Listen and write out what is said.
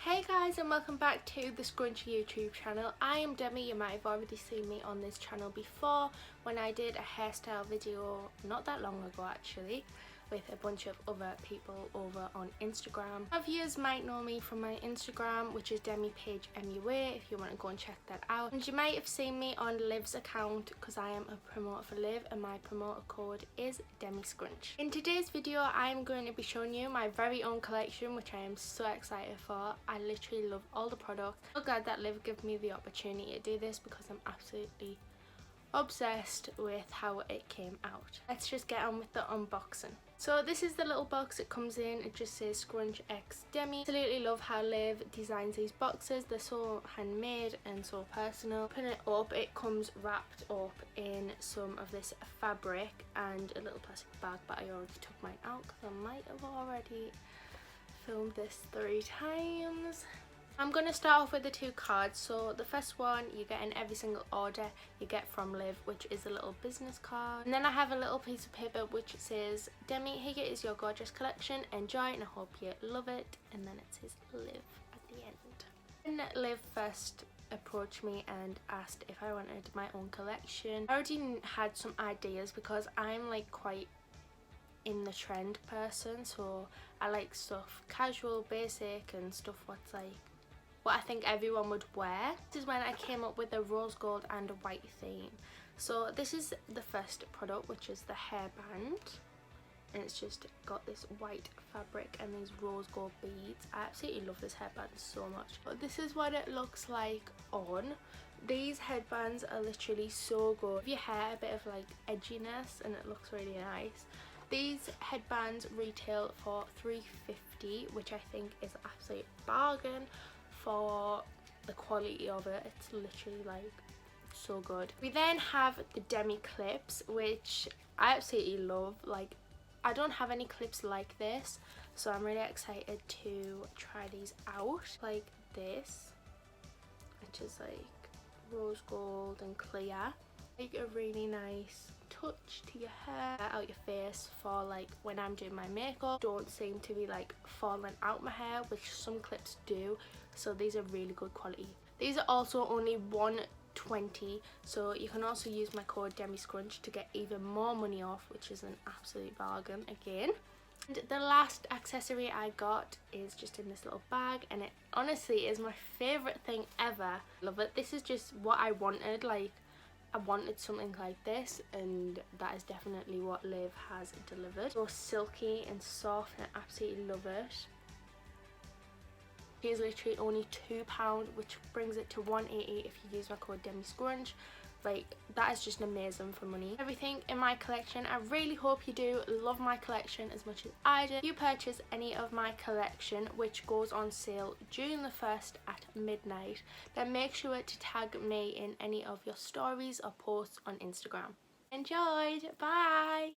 Hey guys, and welcome back to the Scrunchie YouTube channel. I am Demi. You might have already seen me on this channel before when I did a hairstyle video not that long ago actually with a bunch of other people over on Instagram. Some of you might know me from my Instagram, which is Demi Page MUA, if you want to go and check that out. And you might have seen me on Liv's account because I am a promoter for Liv and my promoter code is Demi Scrunch. In today's video I am going to be showing you my very own collection, which I am so excited for. I literally love all the products. I'm so glad that Liv gave me the opportunity to do this because I'm absolutely obsessed with how it came out. Let's just get on with the unboxing. So this is the little box it comes in. It just says Scrunch X Demi. Absolutely love how Liv designs these boxes. They're so handmade and so personal. Open it up, it comes wrapped up in some of this fabric and a little plastic bag, but I already took mine out because I might have already filmed this 3 times. I'm going to start off with the 2 cards. So the first one you get in every single order you get from Liv, which is a little business card. And then I have a little piece of paper which says, Demi, here is your gorgeous collection. Enjoy and I hope you love it. And then it says Liv at the end. And Liv first approached me and asked if I wanted my own collection. I already had some ideas because I'm like quite in the trend person, so I like stuff casual, basic, and stuff what's like what I think everyone would wear. This is when I came up with a rose gold and a white theme. So this is the first product, which is the hairband, and it's just got this white fabric and these rose gold beads. I absolutely love this hairband so much. But this is what it looks like on. These headbands are literally so good. Give your hair a bit of like edginess and it looks really nice. These headbands retail for $3.50, which I think is an absolute bargain for the quality of it. It's literally like so good. We then have the Demi clips, which I absolutely love. Like, I don't have any clips like this, so I'm really excited to try these out. Like this, which is like rose gold and clear. Like a really nice touch to your hair, out your face for like when I'm doing my makeup. Don't seem to be like falling out my hair, which some clips do, so these are really good quality. These are also only $1.20, so you can also use my code DemiScrunch to get even more money off, which is an absolute bargain again. And the last accessory I got is just in this little bag, and it honestly is my favorite thing ever. Love it. This is just what I wanted. Like, I wanted something like this, and that is definitely what Liv has delivered. So silky and soft, and I absolutely love it. It is literally only £2, which brings it to $1.80 if you use my code DemiScrunch. Like, that is just amazing for money. Everything in my collection, I really hope you do love my collection as much as I do. If you purchase any of my collection, which goes on sale June the 1st at midnight, then make sure to tag me in any of your stories or posts on Instagram. Enjoyed! Bye!